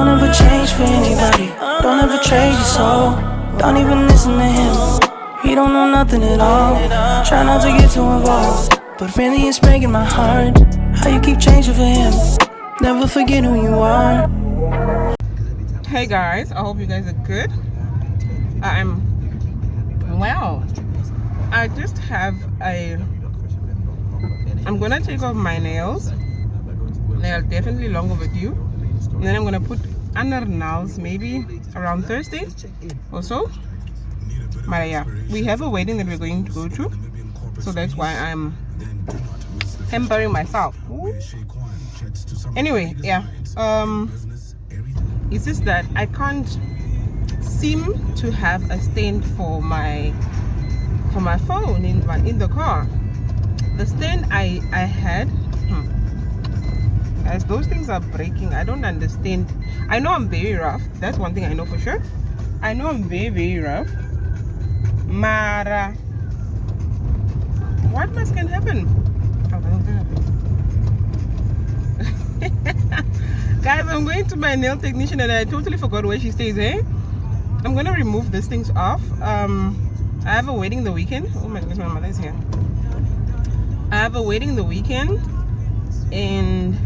Don't ever change for anybody. Don't ever trade your soul. Don't even listen to him. He don't know nothing at all. Try not to get too involved, but really it's breaking my heart how you keep changing for him. Never forget who you are. Hey guys, I hope you guys are good. Well, I just have I'm gonna take off my nails. They are definitely long overdue. And then I'm gonna put under nails maybe around Thursday or so. But yeah, we have a wedding that we're going to go to, so that's why I'm pampering myself. Ooh. Anyway, yeah, it's just that I can't seem to have a stand for my phone in the car. The stand I had, as those things are breaking, I don't understand. I know I'm very rough. That's one thing I know for sure. I know I'm very, very rough. Mara, what must can happen? Guys, I'm going to my nail technician and I totally forgot where she stays, eh? I'm gonna remove these things off. I have a wedding the weekend. Oh my goodness, my mother is here. I have a wedding the weekend, and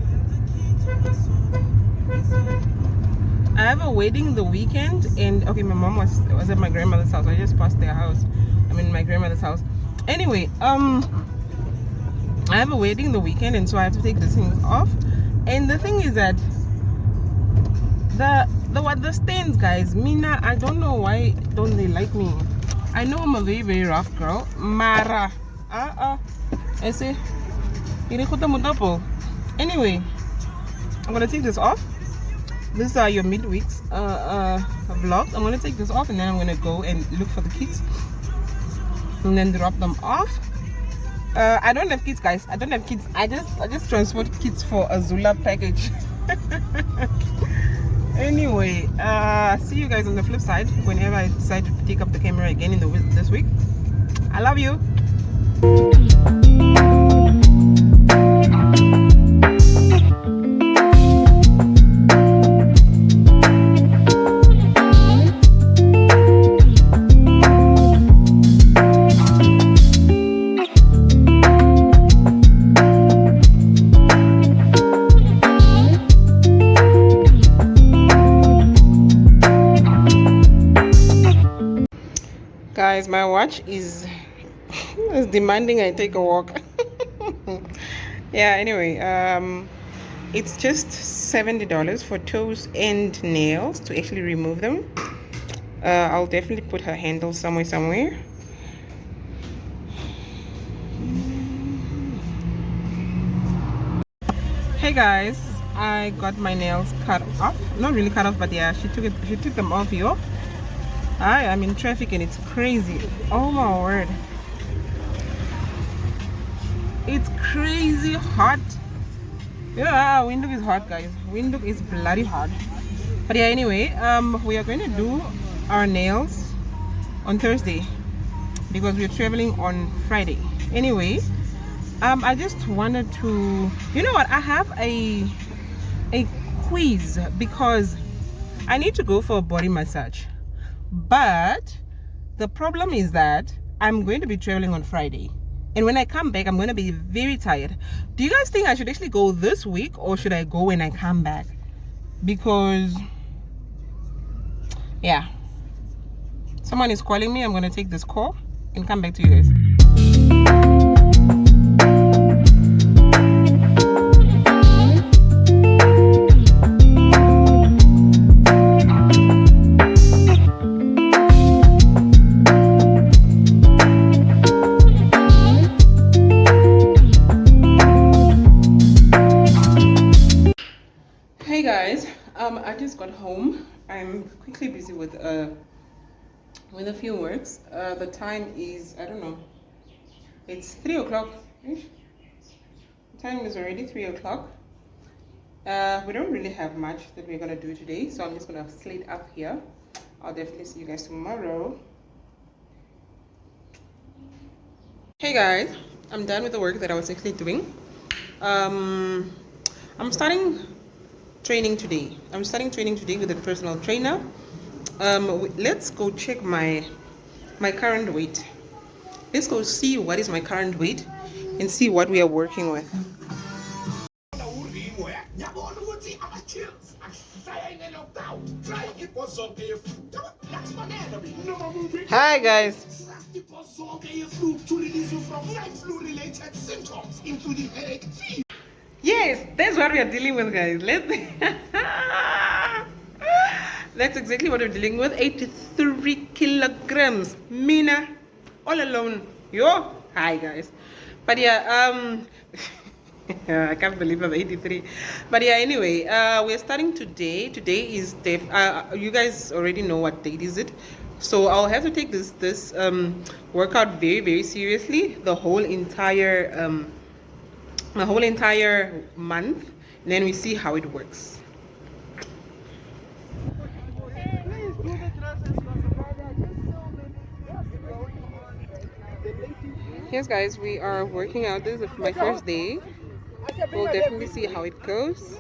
okay, my mom was at my grandmother's house. I just passed their house. I'm in my grandmother's house. Anyway, I have a wedding the weekend, and so I have to take these things off. And the thing is that the stains, guys, Mina, I don't know why don't they like me. I know I'm a very, very rough girl. Mara, I say, anyway, I'm gonna take this off. These are your midweeks vlogs. I'm gonna take this off and then I'm gonna go and look for the kids and then drop them off. I don't have kids, guys. I don't have kids. I just transport kids for a Zula package. Anyway, see you guys on the flip side whenever I decide to pick up the camera again in this week. I love you. Guys, my watch is demanding I take a walk. Yeah, anyway, it's just $70 for toes and nails to actually remove them. I'll definitely put her handle somewhere. Hey guys, I got my nails cut off. Not really cut off, but yeah, she took them off here. I'm in traffic and it's crazy. Oh my word, it's crazy hot. Yeah, Windhoek is hot, guys. Windhoek is bloody hot. But yeah, anyway, we are going to do our nails on Thursday because we're traveling on Friday. Anyway, I just wanted to, you know what, I have a quiz because I need to go for a body massage. But the problem is that I'm going to be traveling on Friday, and when I come back I'm going to be very tired. Do you guys think I should actually go this week or should I go when I come back? Because yeah, someone is calling me. I'm going to take this call and come back to you guys. I just got home. I'm quickly busy with a few works. The time is, I don't know, it's 3 o'clock. The time is already 3 o'clock. We don't really have much that we're gonna do today, so I'm just gonna slate up here. I'll definitely see you guys tomorrow. Hey guys, I'm done with the work that I was actually doing. I'm starting training today. I'm starting training today with a personal trainer. Let's go check my current weight. Let's go see what is my current weight and see what we are working with. Hi guys. Yes, that's what we are dealing with, guys. That's exactly what we're dealing with. 83 kilograms. Mina, all alone. Yo, hi guys. But yeah, I can't believe I'm 83. But yeah, anyway, we're starting today. Today is you guys already know what date is it. So I'll have to take this workout very, very seriously the whole entire month, and then we see how it works. Yes guys, we are working out. This is my first day. We'll definitely see how it goes.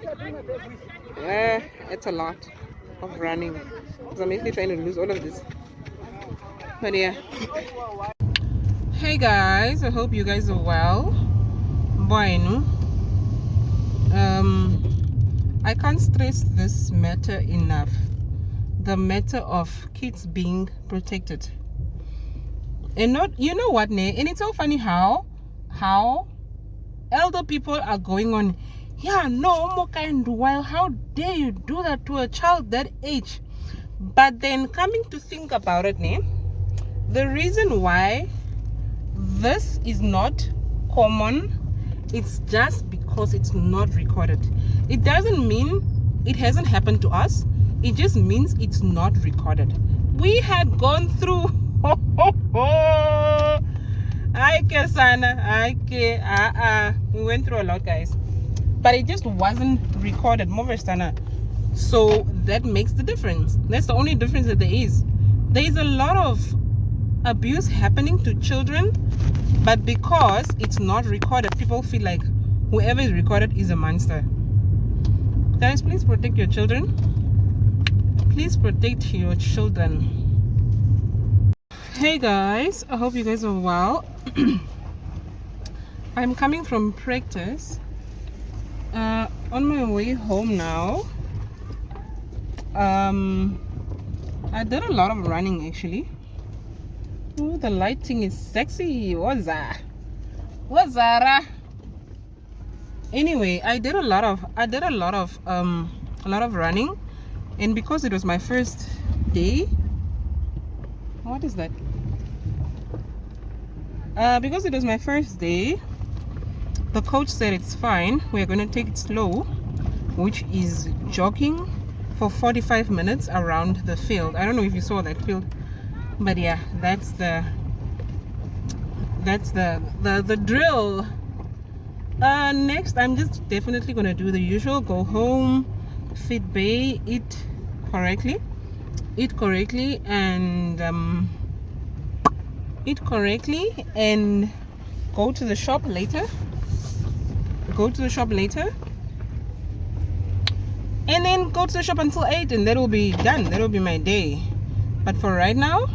It's a lot of running because I'm actually trying to lose all of this. But yeah. Hey guys, I hope you guys are well. Bueno. I can't stress this matter enough. The matter of kids being protected. And not, you know what, ne? And it's so funny how elder people are going on, yeah, no more kind while how dare you do that to a child that age? But then coming to think about it, ne? The reason why this is not common, it's just because it's not recorded. It doesn't mean it hasn't happened to us. It just means it's not recorded. We had gone through we went through a lot, guys, but it just wasn't recorded. So that makes the difference. That's the only difference that there is. There is a lot of abuse happening to children, but because it's not recorded, people feel like whoever is recorded is a monster. Guys, please protect your children. Please protect your children. Hey guys, I hope you guys are well. I'm coming from practice. On my way home now. I did a lot of running actually. Ooh, the lighting is sexy. What's that? Anyway, I did a lot of running, and because it was my first day. What is that? Because it was my first day, the coach said it's fine. We're going to take it slow, which is jogging for 45 minutes around the field. I don't know if you saw that field, but yeah, that's the drill. Next, I'm just definitely going to do the usual: go home, fit bay, eat correctly, and go to the shop later, and then go to the shop until 8, and that will be done. That will be my day. But for right now,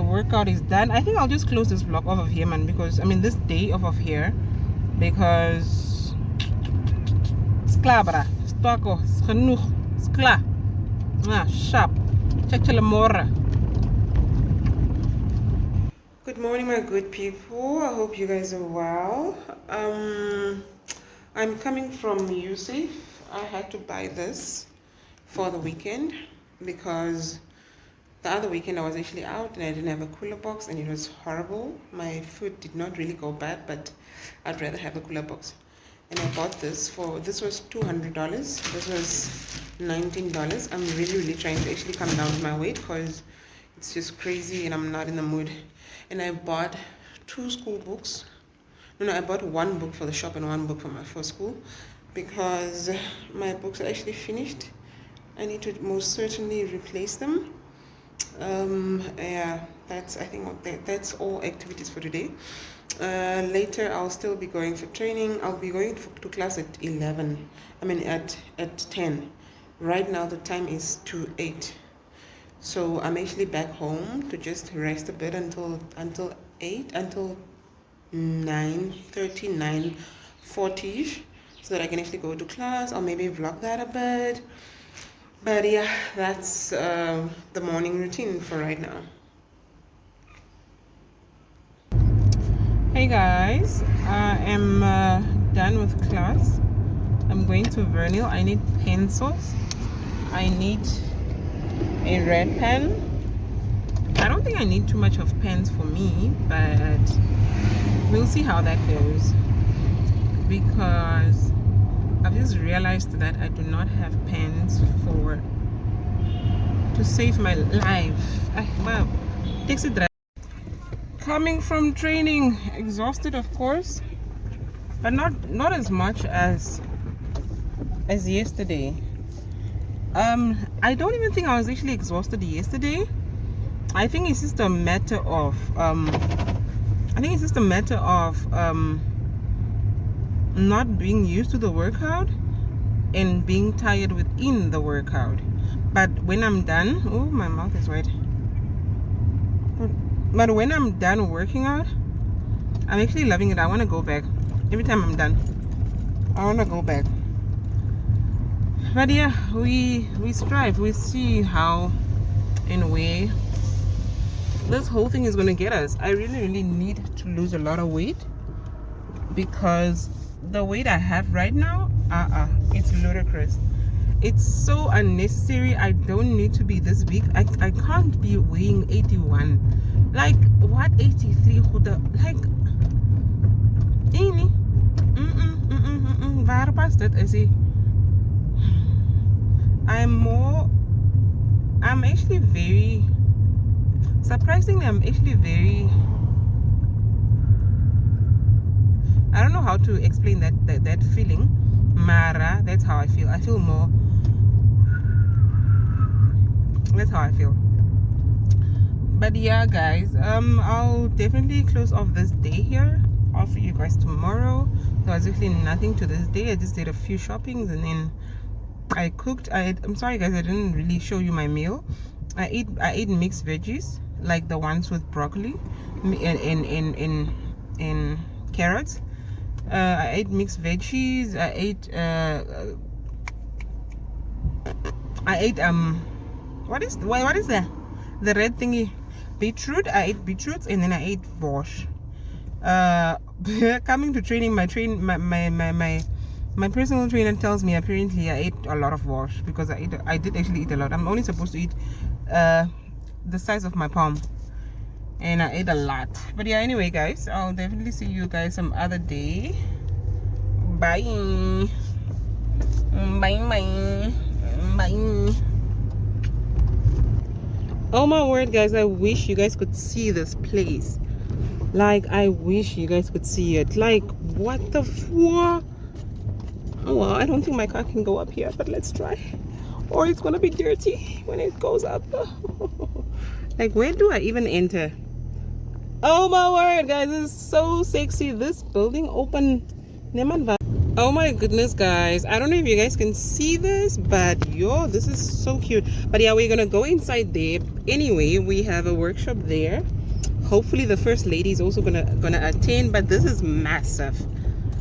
workout is done. I think I'll just close this vlog off of here, man, because this day off of here, because it's klaar, bra. It's genoeg. It's klaar. Sharp. Check till tomorrow. Good morning, my good people. I hope you guys are well. I'm coming from Yusuf. I had to buy this for the weekend because the other weekend I was actually out and I didn't have a cooler box and it was horrible. My food did not really go bad, but I'd rather have a cooler box. And I bought this was $200. This was $19. I'm really trying to actually come down with my weight because it's just crazy and I'm not in the mood. And I bought 2 school books. No, I bought 1 book for the shop and 1 book for school because my books are actually finished. I need to most certainly replace them. Yeah, that's I think that's all activities for today. Later I'll still be going for training. I'll be going to class at 11. I mean at 10. Right now the time is to 8. So I'm actually back home to just rest a bit until 8, until 9:30, 9:40ish, so that I can actually go to class or maybe vlog that a bit. But yeah, that's the morning routine for right now. Hey guys, I am done with class. I'm going to Vernil. I need pencils. I need a red pen. I don't think I need too much of pens for me, but we'll see how that goes, because I've just realized that I do not have pens to save my life. Well, taxi driver. Coming from training, exhausted of course, but not as much as yesterday. I don't even think I was actually exhausted yesterday. I think it's just a matter of not being used to the workout and being tired within the workout. But when I'm done, oh, my mouth is wet. But when I'm done working out, I'm actually loving it. I want to go back. Every time I'm done, I want to go back. But yeah, we strive. We see how and where this whole thing is going to get us. I really need to lose a lot of weight, because the weight I have right now, it's ludicrous. It's so unnecessary. I don't need to be this big. I can't be weighing 81. Like, what 83? Like, any? Waar past it? I see. I'm actually very, surprisingly, I don't know how to explain that feeling. Mara, that's how I feel. I feel more, that's how I feel. But yeah guys, I'll definitely close off this day here. I'll see you guys tomorrow. There was actually nothing to this day. I just did a few shoppings and then I cooked. I'm sorry guys, I didn't really show you my meal. I ate mixed veggies, like the ones with broccoli and carrots. I ate mixed veggies. I ate what is that, the red thingy, beetroot. I ate beetroots, and then I ate borscht. Coming to training, my personal trainer tells me apparently I ate a lot of borscht, because I did actually eat a lot. I'm only supposed to eat the size of my palm, and I ate a lot. But yeah, anyway guys, I'll definitely see you guys some other day. Bye. Oh my word guys, I wish you guys could see this place. Like, I wish you guys could see it. Like, what the fuck? Oh well, I don't think my car can go up here, but let's try. Or it's gonna be dirty when it goes up. Like, where do I even enter? Oh my word guys, this is so sexy. This building open. Oh my goodness guys, I don't know if you guys can see this, but yo, this is so cute. But yeah, we're gonna go inside there. Anyway, we have a workshop there. Hopefully the first lady is also gonna attend, but this is massive.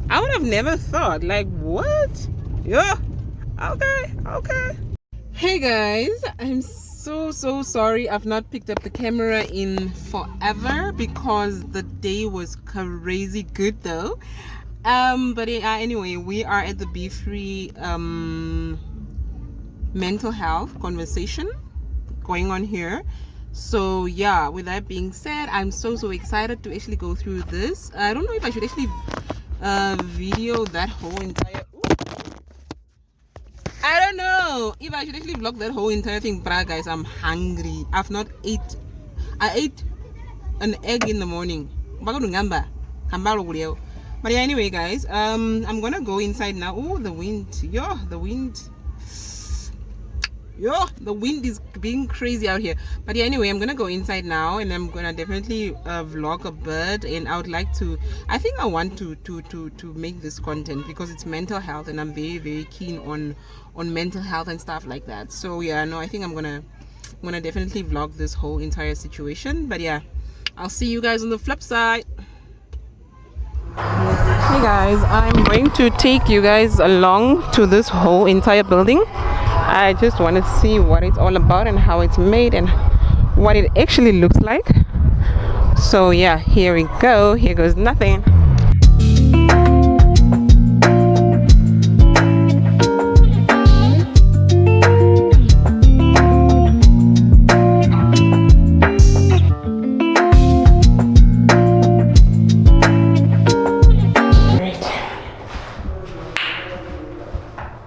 I would have never thought, like, what? Yeah, okay. Hey guys, I'm so sorry I've not picked up the camera in forever, because the day was crazy good though. But anyway, we are at the Be Free mental health conversation going on here. So yeah, with that being said, I'm so excited to actually go through this. I don't know if I should actually video that whole entire, I don't know if I should actually vlog that whole entire thing. Bruh guys, I'm hungry. I ate an egg in the morning. But yeah, anyway guys, I'm gonna go inside now. Oh, the wind. Yo, the wind. Yo, the wind is being crazy out here. But yeah, anyway, I'm gonna go inside now, and I'm gonna definitely vlog a bit. And I would like to, I think I want to make this content because it's mental health, and I'm very keen on mental health and stuff like that. So yeah, no, I think I'm gonna definitely vlog this whole entire situation. But yeah, I'll see you guys on the flip side. Hey guys, I'm going to take you guys along to this whole entire building. I just want to see what it's all about and how it's made and what it actually looks like. So yeah, here we go. Here goes nothing.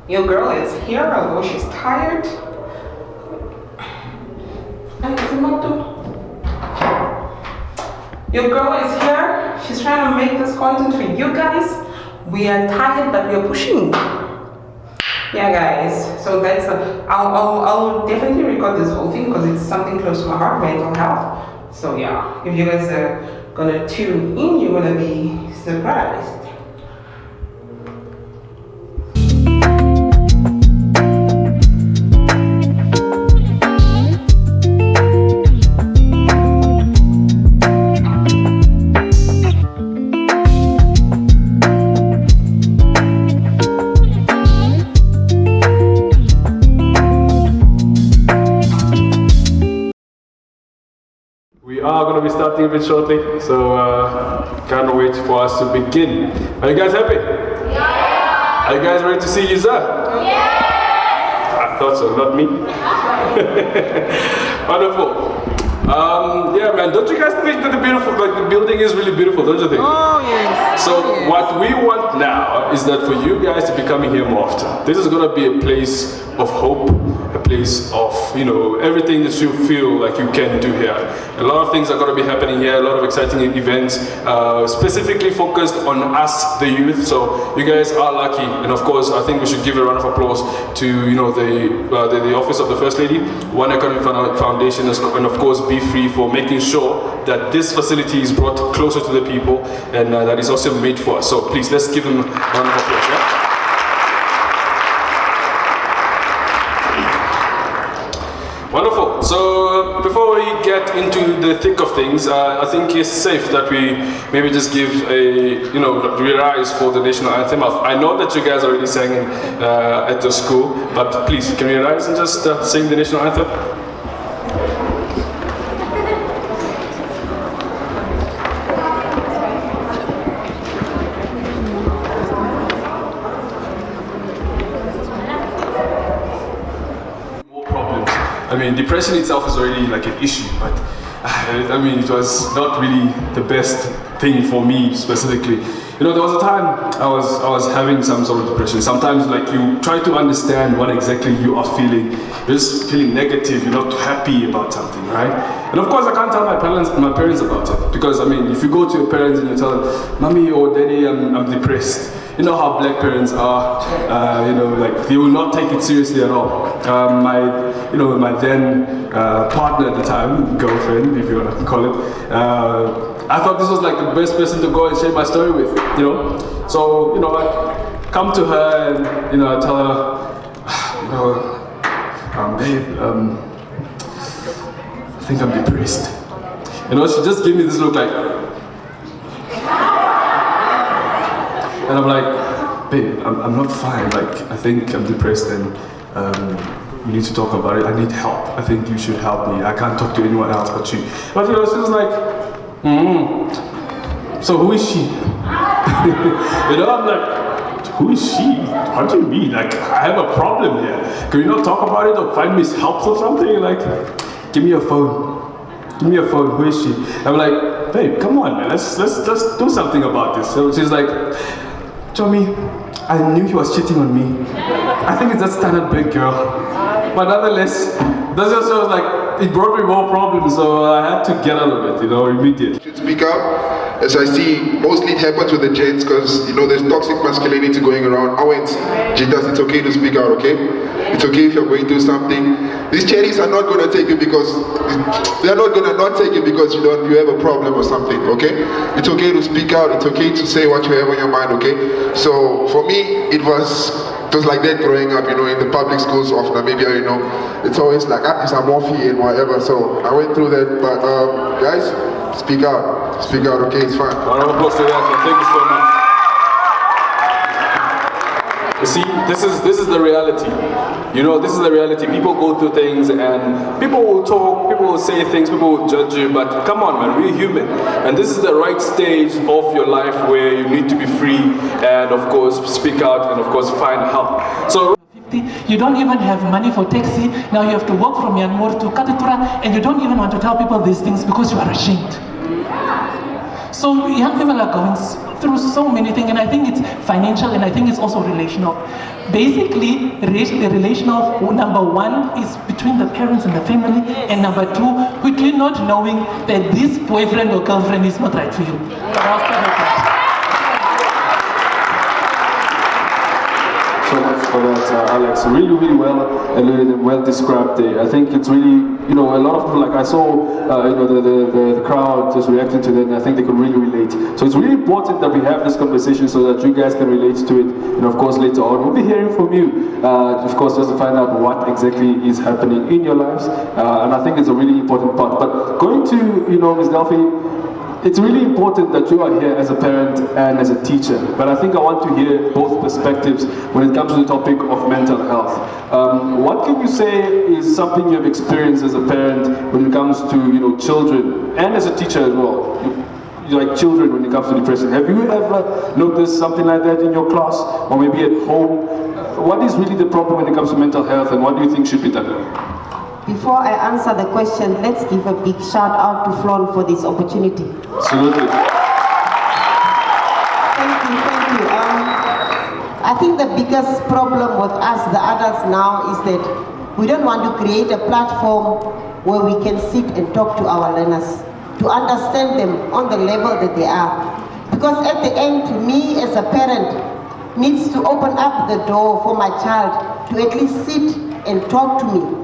Your girl is here, although she's tired. Your girl is here. She's trying to make this content for you guys. We are tired, but we are pushing. Yeah, guys. So that's I'll definitely record this whole thing because it's something close to my heart, mental health. So yeah, if you guys are gonna tune in, you're gonna be surprised. We are going to be starting a bit shortly, so can't wait for us to begin. Are you guys happy? Yeah! Are you guys ready to see you, sir? Yeah! I thought so, not me. Wonderful. Yeah, man, don't you guys think that the building is really beautiful, don't you think? Oh, yes. So yes. What we want now is that for you guys to be coming here more often. This is going to be a place of hope, a place of, you know, everything that you feel like you can do here. A lot of things are going to be happening here, a lot of exciting events, specifically focused on us, the youth. So you guys are lucky, and of course, I think we should give a round of applause to, you know, the Office of the First Lady, One Economic Foundation, and of course, Be Free, for making sure that this facility is brought closer to the people, and that is also made for us. So please, let's give them a round of applause. Yeah? Wonderful. So before we get into the thick of things, I think it's safe that we maybe just give a, you know, rise for the national anthem. I know that you guys already sang it at the school, but please, can we rise and just sing the national anthem? I mean, depression itself is already like an issue, but I mean, it was not really the best thing for me specifically. You know, there was a time I was having some sort of depression. Sometimes, like, you try to understand what exactly you are feeling. You're just feeling negative. You're not happy about something, right? And of course, I can't tell my parents about it, because I mean, if you go to your parents and you tell them, "Mommy or Daddy, I'm depressed," you know how black parents are. You know, like, they will not take it seriously at all. My then partner at the time, girlfriend, if you want to call it, I thought this was like the best person to go and share my story with, you know. So, you know, I come to her and, you know, I tell her, you know, babe, I think I'm depressed. You know, she just gave me this look like, and I'm like, babe, I'm not fine. Like, I think I'm depressed, and we need to talk about it. I need help. I think you should help me. I can't talk to anyone else but you. But you know, she was like, so who is she? You know, I'm like, who is she? What do you mean? Like, I have a problem here. Can we not talk about it or find me help or something? Like, give me your phone. Give me your phone. Who is she? I'm like, babe, come on, man. Let's do something about this. So she's like, Tommy, I knew he was cheating on me. I think it's a standard big girl. But nonetheless, that's just was like, it brought me more problems, so I had to get out of it, you know, immediately. Should speak up, as I see mostly it happens with the gents, because you know there's toxic masculinity going around. It's okay to speak out, okay? It's okay if you're going through something. These charities are not going to take it because they're not going to not take it because you have a problem or something. Okay? It's okay to speak out. It's okay to say what you have on your mind. Okay? So for me, it was like that growing up. In the public schools of Namibia. It's always like it's a morphe and whatever. So I went through that. But guys, speak out. Speak out. Okay? It's fine. Round of applause to that. Thank you so much. You see, this is the reality. This is the reality. People go through things and people will talk, people will say things, people will judge you, but come on man, we're human. And this is the right stage of your life where you need to be free and of course speak out and of course find help. So you don't even have money for taxi, now you have to walk from Yanmor to Katatura and you don't even want to tell people these things because you are ashamed. So young people are going through so many things, and I think it's financial and I think it's also relational. Basically, the relational, number one is between the parents and the family, and number two, between not knowing that this boyfriend or girlfriend is not right for you. So much for that, Alex. Really, really well described there. I think it's really, a lot of people, like I saw, the crowd just reacting to that, and I think they could really relate. So it's really important that we have this conversation so that you guys can relate to it. And of course, later on, we'll be hearing from you, of course, just to find out what exactly is happening in your lives. And I think it's a really important part. But going to, Ms. Delphi, it's really important that you are here as a parent and as a teacher, but I think I want to hear both perspectives when it comes to the topic of mental health. What can you say is something you have experienced as a parent when it comes to children and as a teacher as well? Like children when it comes to depression. Have you ever noticed something like that in your class or maybe at home? What is really the problem when it comes to mental health and what do you think should be done? Before I answer the question, let's give a big shout out to Flon for this opportunity. Absolutely. Thank you. I think the biggest problem with us, the adults now, is that we don't want to create a platform where we can sit and talk to our learners, to understand them on the level that they are. Because at the end, me as a parent needs to open up the door for my child to at least sit and talk to me,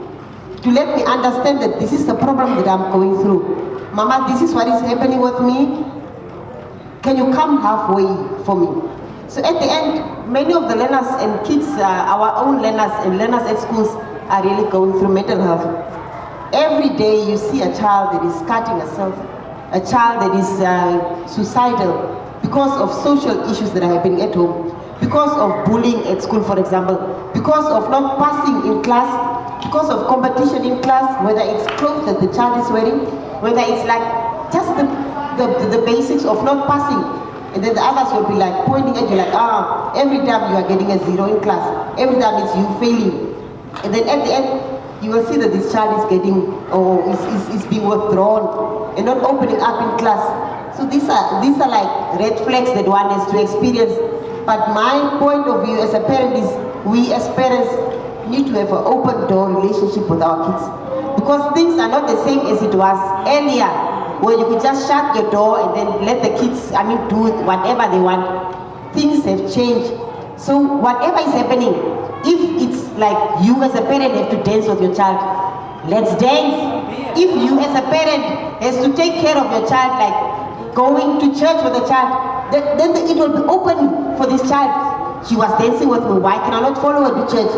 to let me understand that this is the problem that I'm going through. Mama, this is what is happening with me. Can you come halfway for me? So at the end, many of the learners and kids, our own learners and learners at schools are really going through mental health. Every day you see a child that is cutting herself, a child that is suicidal because of social issues that are happening at home, because of bullying at school, for example, because of not passing in class, because of competition in class, whether it's clothes that the child is wearing, whether it's like just the basics of not passing. And then the others will be like pointing at you like, every time you are getting a 0 in class, every time it's you failing. And then at the end, you will see that this child is getting, or is being withdrawn and not opening up in class. So these are like red flags that one has to experience. But my point of view as a parent is, we as parents need to have an open door relationship with our kids. Because things are not the same as it was earlier, where you could just shut your door and then let the kids, do whatever they want. Things have changed. So whatever is happening, if it's like you as a parent have to dance with your child, let's dance. If you as a parent has to take care of your child, like going to church with the child, then it will be open for this child. She was dancing with me, why can I not follow her to church?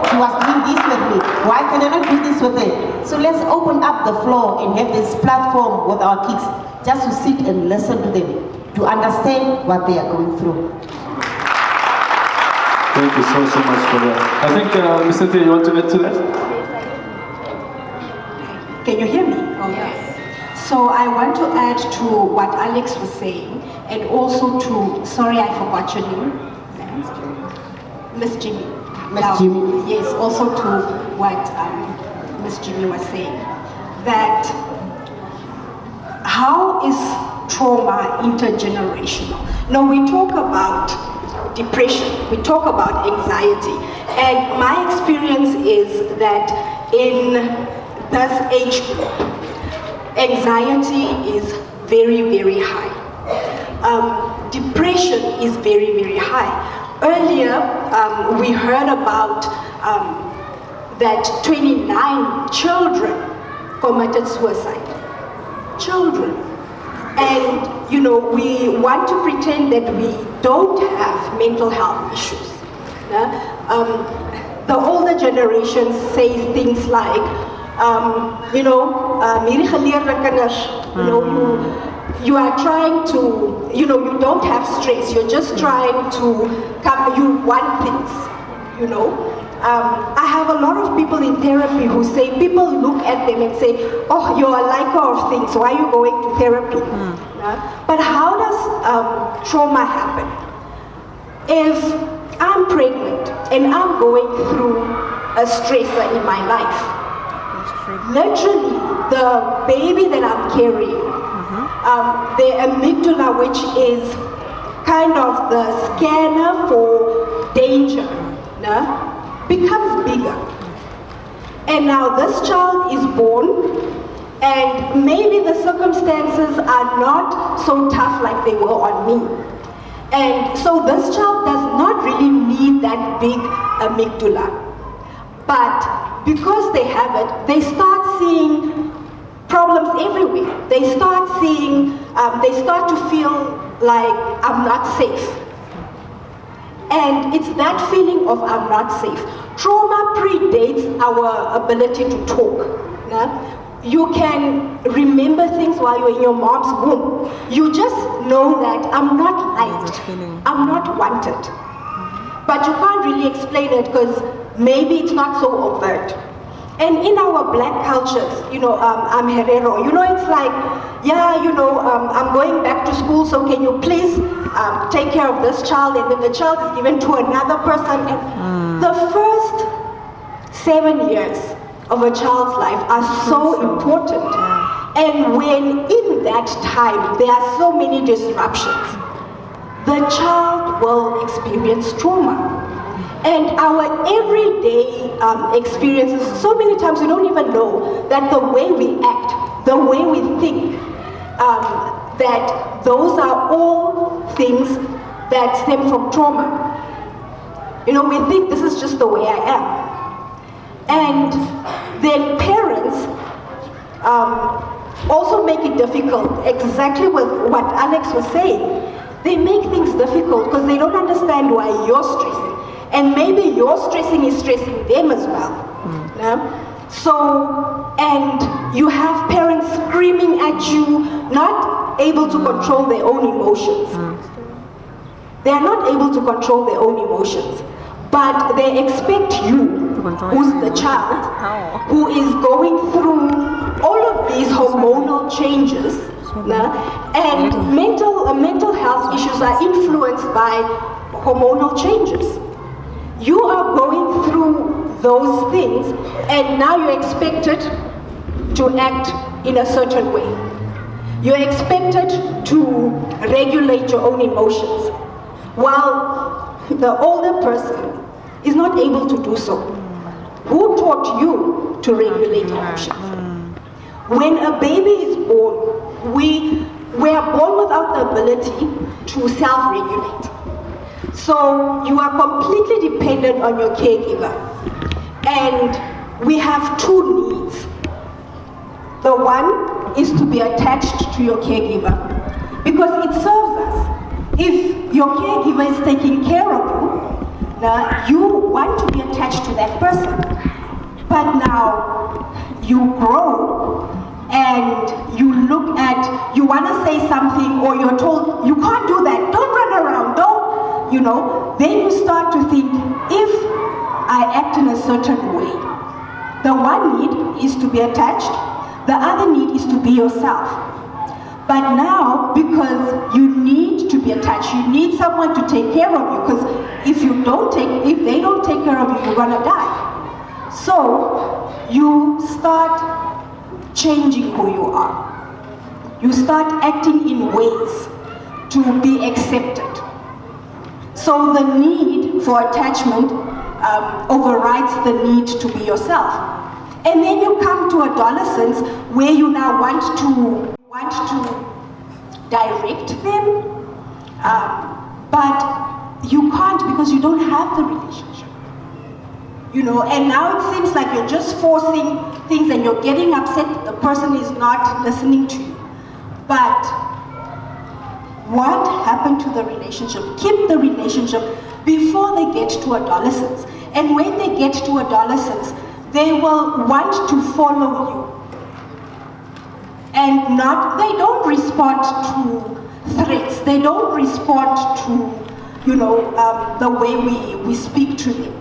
She was doing this with me, why can I not do this with her? So let's open up the floor and have this platform with our kids, just to sit and listen to them, to understand what they are going through. Thank you so much for that. I think, Ms. Cynthia, you want to add to that? Can you hear me? Oh, yes. So I want to add to what Alex was saying, and also to, sorry I forgot your name. Miss Jimmy. Miss Jimmy. Yes, also to what Miss Jimmy was saying. That how is trauma intergenerational? Now we talk about depression, we talk about anxiety, and my experience is that in this age group, anxiety is very, very high. Depression is very, very high. Earlier, we heard about that 29 children committed suicide. Children. And, you know, we want to pretend that we don't have mental health issues. The older generations say things like, you know, you are trying to, you know, you don't have stress, you're just trying to come, you want things, you know. I have a lot of people in therapy who say, people look at them and say, oh, you're a liker of things, why are you going to therapy? But how does trauma happen? If I'm pregnant and I'm going through a stressor in my life, literally the baby that I'm carrying, the amygdala, which is kind of the scanner for danger, becomes bigger. And now this child is born, and maybe the circumstances are not so tough like they were on me. And so this child does not really need that big amygdala. But because they have it, they start seeing problems everywhere. They start seeing, they start to feel like I'm not safe. And it's that feeling of I'm not safe. Trauma predates our ability to talk. You can remember things while you're in your mom's womb. You just know that I'm not liked, I'm not wanted. But you can't really explain it because maybe it's not so overt. And in our black cultures, you know, I'm Herero, you know, it's like, yeah, you know, I'm going back to school, so can you please take care of this child? And then the child is given to another person. And the first 7 years of a child's life are so important. And when in that time there are so many disruptions, the child will experience trauma. And our everyday experiences, so many times we don't even know that the way we act, the way we think, that those are all things that stem from trauma. You know, we think this is just the way I am. And then parents also make it difficult, exactly with what Alex was saying. They make things difficult because they don't understand why you're stressing. And maybe your stressing is stressing them as well. So, and you have parents screaming at you, not able to control their own emotions. They are not able to control their own emotions. But they expect you, who's the child, who is going through all of these hormonal changes, and mental health issues are influenced by hormonal changes. You are going through those things, and now you're expected to act in a certain way. You're expected to regulate your own emotions, while the older person is not able to do so. Who taught you to regulate emotions? When a baby is born, we are born without the ability to self-regulate. So you are completely dependent on your caregiver. And we have two needs. The one is to be attached to your caregiver because it serves us. If your caregiver is taking care of you, now you want to be attached to that person. But now you grow and you look at, you want to say something or you're told, you can't do that, don't run around, don't, you know, then you start to think, if I act in a certain way, the one need is to be attached, the other need is to be yourself. But now, because you need to be attached, you need someone to take care of you, because if they don't take care of you, you're gonna die. So you start changing who you are. You start acting in ways to be accepted. So the need for attachment overrides the need to be yourself. And then you come to adolescence where you now want to direct them, but you can't because you don't have the relationship. you know, and now it seems like you're just forcing things and you're getting upset that the person is not listening to you. But what happened to the relationship? Keep the relationship before they get to adolescence. And when they get to adolescence, they will want to follow you. And they don't respond to threats. They don't respond to, you know, the way we speak to them.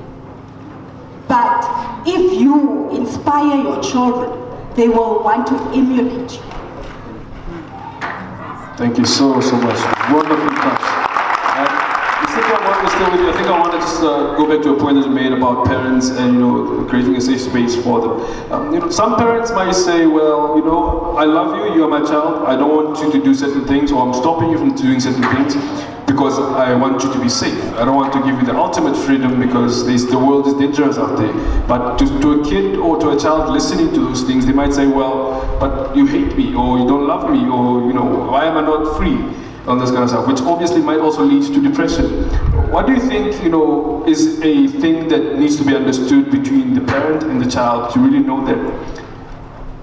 But if you inspire your children, they will want to emulate you. Thank you so much. Wonderful touch. I think I want to just go back to a point that you made about parents and, you know, creating a safe space for them. You know, some parents might say, well, you know, I love you, you are my child, I don't want you to do certain things, or I'm stopping you from doing certain things because I want you to be safe. I don't want to give you the ultimate freedom because the world is dangerous out there. But to a kid or to a child listening to those things, they might say, well, but you hate me, or you don't love me, or, you know, why am I not free? On this kind of stuff, which obviously might also lead to depression. What do you think, you know, is a thing that needs to be understood between the parent and the child to really know that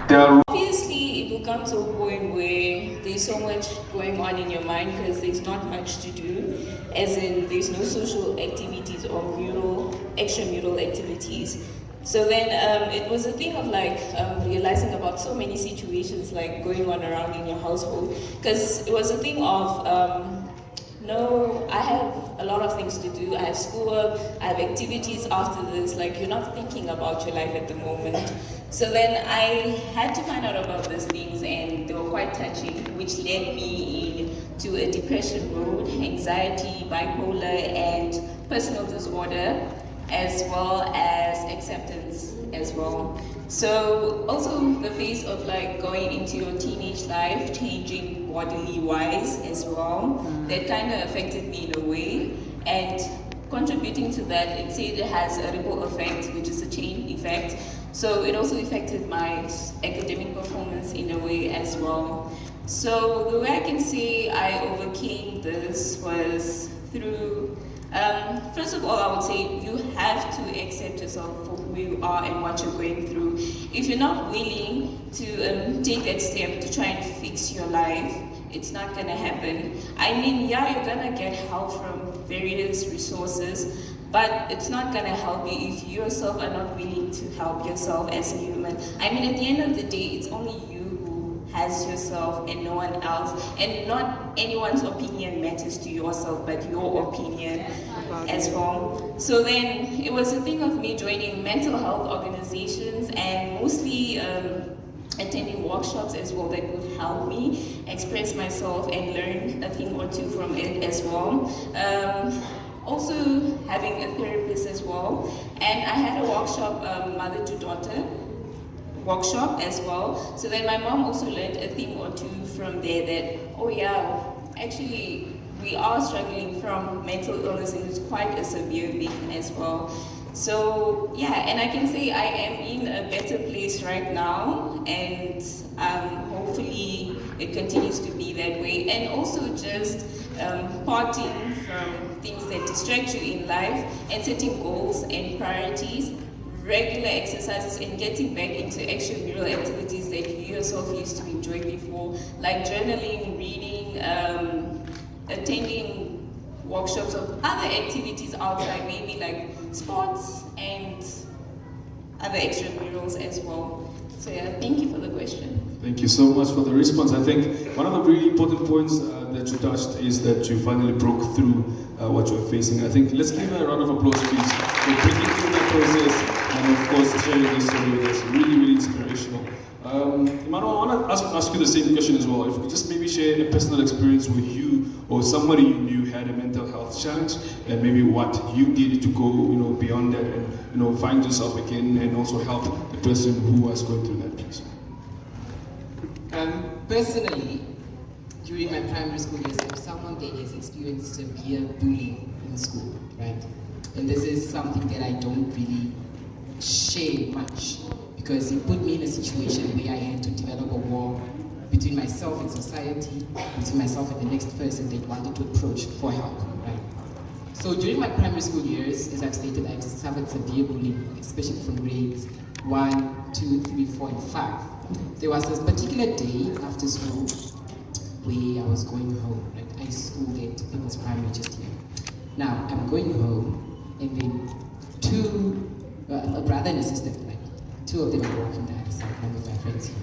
there are... Obviously, it will come to a point where there's so much going on in your mind because there's not much to do, as in there's no social activities or extramural activities. So then it was a thing of like realizing about so many situations like going on around in your household, because it was a thing of no, I have a lot of things to do. I have schoolwork, I have activities after this, like you're not thinking about your life at the moment. So then I had to find out about these things and they were quite touching, which led me into a depression road, anxiety, bipolar and personal disorder, as well as acceptance as well. So also the phase of like going into your teenage life, changing bodily wise as well, that kind of affected me in a way, and contributing to that, it said it has a ripple effect, which is a chain effect. So it also affected my academic performance in a way as well. So the way I can say I overcame this was through first of all, I would say you have to accept yourself for who you are and what you're going through. If you're not willing to take that step to try and fix your life, it's not going to happen. I mean, yeah, you're going to get help from various resources, but it's not going to help you if you yourself are not willing to help yourself as a human. I mean, at the end of the day, it's only you who has yourself and no one else, and not anyone's opinion matters to yourself, but your opinion as well. So then it was a thing of me joining mental health organizations and mostly attending workshops as well that would help me express myself and learn a thing or two from it as well. Also having a therapist as well, and I had a workshop, mother to daughter workshop as well. So then my mom also learned a thing or two from there that, oh yeah, actually we are struggling from mental illness and it's quite a severe thing as well. So yeah, and I can say I am in a better place right now, and hopefully it continues to be that way. And also just parting from things that distract you in life and setting goals and priorities, regular exercises, and getting back into extramural activities that you yourself used to enjoy before, like journaling, reading, attending workshops of other activities outside, maybe like sports and other extramurals as well. So yeah, thank you for the question. Thank you so much for the response. I think one of the really important points that you touched is that you finally broke through what you're facing. I think let's give a round of applause, please, for breaking through that process and of course sharing this story with us. Really, really inspirational. Emmanuel, I want to ask you the same question as well. If you could just maybe share a personal experience with you or somebody you knew had a mental health challenge, and maybe what you did to go, beyond that and find yourself again and also help the person who was going through that, please. Personally, during my primary school years, I was someone that has experienced severe bullying in school, right? And this is something that I don't really share much, because it put me in a situation where I had to develop a wall between myself and society, between myself and the next person that wanted to approach for help, right? So during my primary school years, as I've stated, I've suffered severe bullying, especially from grades 1, 2, 3, 4, and 5. There was this particular day after school where I was going home, right? I schooled at People's Primary just here. Now, I'm going home, and then a brother and a sister, like, two of them are walking down the side, one with my friends here.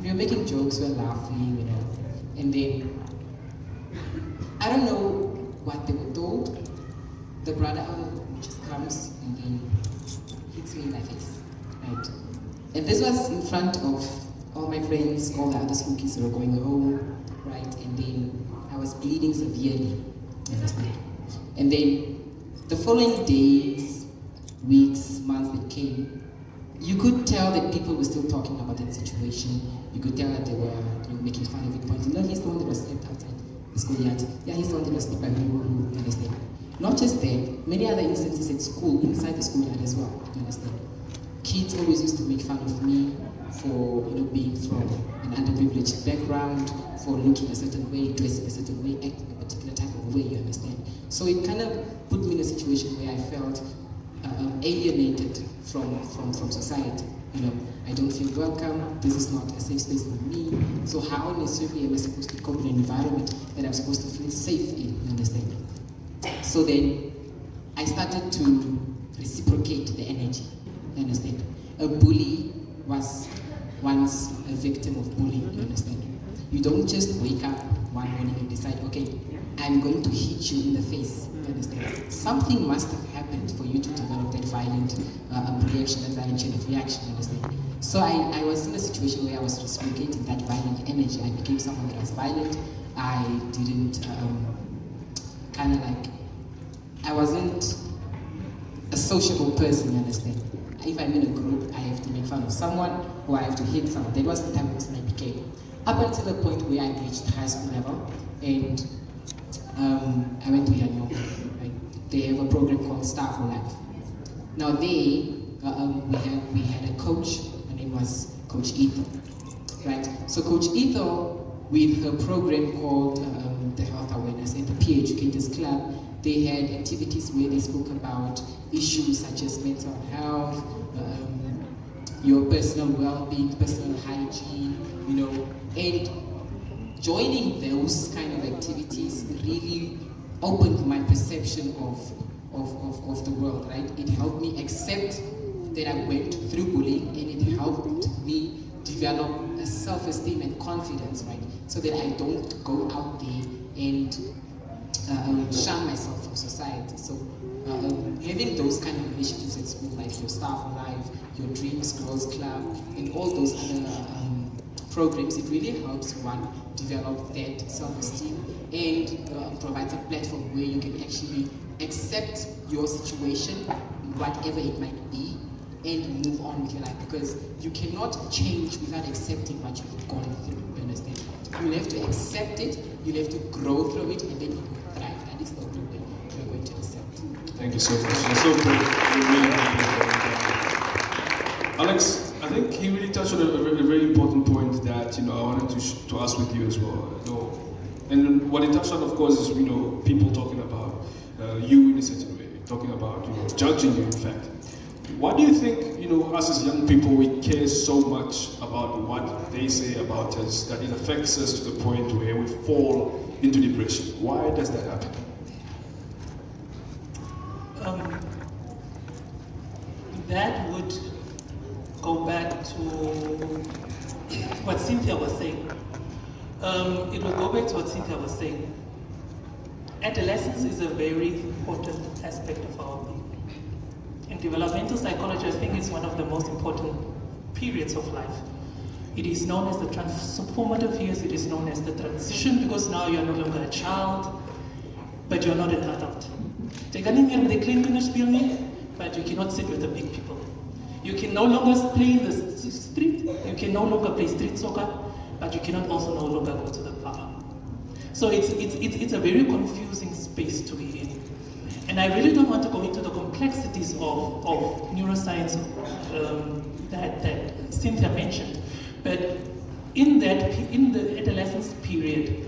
We were making jokes, we were laughing, you know, and then, I don't know what they were told. The brother just comes and then hits me in my face, right? And this was in front of all my friends, all the other school kids who were going home, right? And then I was bleeding severely, you understand? And then the following days, weeks, months that came, you could tell that people were still talking about that situation. You could tell that they were making fun of it, pointing, no, he's the one that was slept outside the schoolyard. Yeah, he's the one that was slept by who, you understand? Not just that, many other instances at school, inside the schoolyard as well, you understand? Kids always used to make fun of me for being from an underprivileged background, for looking a certain way, dressing a certain way, acting a particular type of way, you understand? So it kind of put me in a situation where I felt alienated from society. I don't feel welcome, this is not a safe space for me, so how necessarily am I supposed to cope in an environment that I'm supposed to feel safe in, you understand? So then, I started to reciprocate the energy, you understand? A bully was once a victim of bullying, you understand? You don't just wake up one morning and decide, okay, I'm going to hit you in the face, you understand? Something must have happened for you to develop that violent reaction, that violent chain of reaction, you understand? So I was in a situation where I was reciprocating that violent energy. I became someone that was violent. I didn't I wasn't a sociable person, you understand? If I'm in a group, I have to make fun of someone or I have to hit someone. That was the type of person I became. Up until the point where I reached high school level and I went to Yanyo, right? They have a program called Star for Life. Now we had a coach, her name was Coach Ethel, right? So Coach Ethel, with her program called the Health Awareness and the Peer Educators Club, they had activities where they spoke about issues such as mental health, your personal well-being, personal hygiene, and joining those kind of activities really opened my perception of the world, right? It helped me accept that I went through bullying, and it helped me develop a self-esteem and confidence, right? So that I don't go out there and shun myself from society. So having those kind of initiatives at school, like your Staff Life, your Dreams Girls Club, and all those other programs, it really helps one develop that self-esteem and provides a platform where you can actually accept your situation, whatever it might be, and move on with your life, because you cannot change without accepting what you've gone through, you understand? You'll have to accept it, you'll have to grow through it, and then you will thrive. That is the only way you're going to accept. Thank you so much. You're so great. You're really Alex, I think he really touched on a very important point that I wanted to ask with you as well. And what he touched on, of course, is people talking about you in a certain way, talking about judging you. In fact, why do you think us as young people, we care so much about what they say about us that it affects us to the point where we fall into depression? Why does that happen? That would go back to what Cynthia was saying. It will go back to what Cynthia was saying. Adolescence is a very important aspect of our being. In developmental psychology, I think it's one of the most important periods of life. It is known as the transformative years, it is known as the transition, because now you're no longer a child, but you're not an adult. Jy kan nie meer met die klein kinders speel nie, but you cannot sit with the big people. You can no longer play in the street, you can no longer play street soccer, but you cannot also no longer go to the bar. So it's a very confusing space to be in. And I really don't want to go into the complexities of neuroscience that Cynthia mentioned. But in the adolescence period,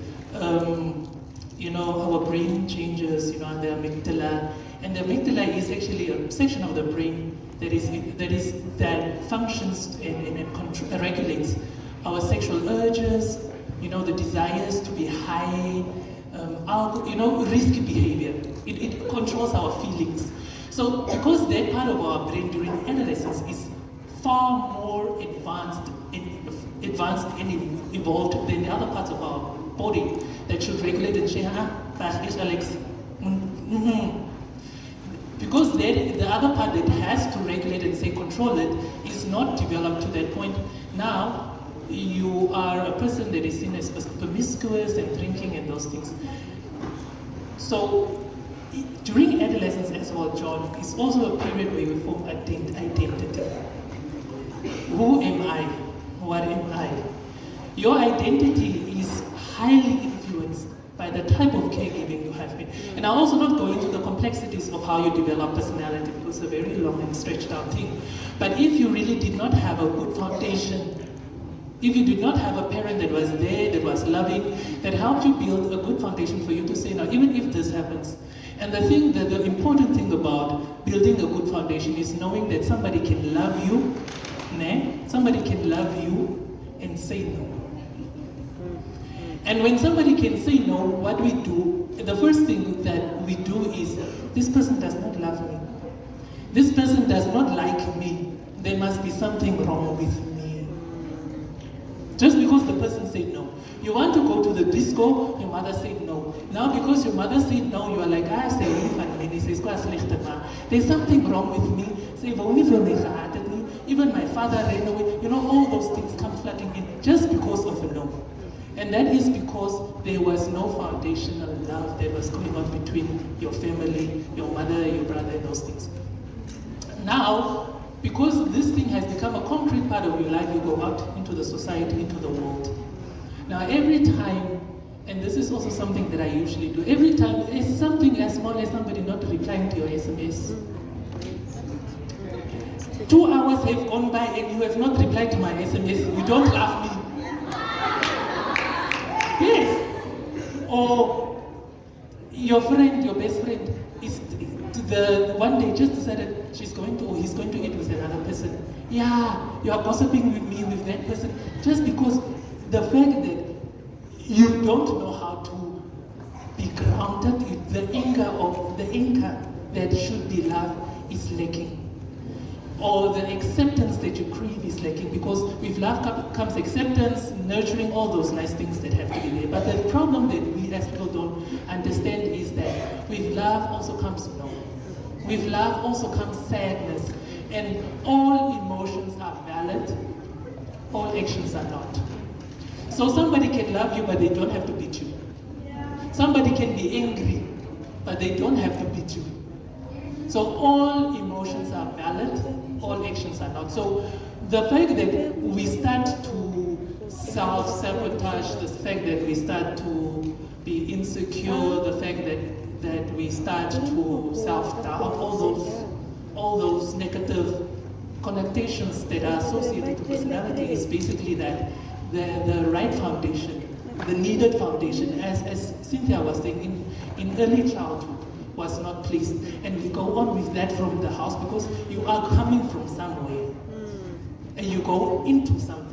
our brain changes, the amygdala, and the amygdala is actually a section of the brain that functions and regulates our sexual urges, the desires to be high, risky behavior. It controls our feelings. So because that part of our brain during adolescence is far more advanced and evolved than the other parts of our body that should regulate and say, Alex. Because the other part that has to regulate and say control it is not developed to that point. Now you are a person that is seen as promiscuous and drinking and those things. So during adolescence as well, John, is also a period where you form identity. Who am I? What am I? Your identity is highly influenced by the type of caregiving you have been. And I'll also not go into the complexities of how you develop personality because it's a very long and stretched out thing. But if you really did not have a good foundation, if you did not have a parent that was there, that was loving, that helped you build a good foundation for you to say, now, even if this happens. And the important thing about building a good foundation is knowing that somebody can love you, somebody can love you and say no. And when somebody can say no, what we do, the first thing that we do is, this person does not love me. This person does not like me. There must be something wrong with me. Just because the person said no. You want to go to the disco, your mother said no. Now because your mother said no, you are like, there's something wrong with me. Even my father ran away. All those things come flooding in just because of a no. And that is because there was no foundational love that was going on between your family, your mother, your brother, and those things. Now, because this thing has become a concrete part of your life, you go out into the society, into the world. Now, every time, and this is also something that I usually do, every time it's something as small as somebody not replying to your SMS. 2 hours have gone by and you have not replied to my SMS. You don't love me. Yes. Or your friend, your best friend, is one day just decided he's going to eat with another person. Yeah, you are gossiping with me with that person just because the fact that you don't know how to be grounded, the anchor that should be love is lacking. Or the acceptance that you crave is lacking, because with love comes acceptance, nurturing, all those nice things that have to be there. But the problem that we as people don't understand is that with love also comes no. With love also comes sadness. And all emotions are valid, all actions are not. So somebody can love you, but they don't have to beat you. Somebody can be angry, but they don't have to beat you. So all emotions are valid, all actions are not. So the fact that we start to self-sabotage, the fact that we start to be insecure, the fact that we start to self-doubt, all those negative connotations that are associated to personality is basically that the right foundation, the needed foundation, as Cynthia was saying, in early childhood, was not placed. And we go on with that from the house because you are coming from somewhere and you go into somewhere.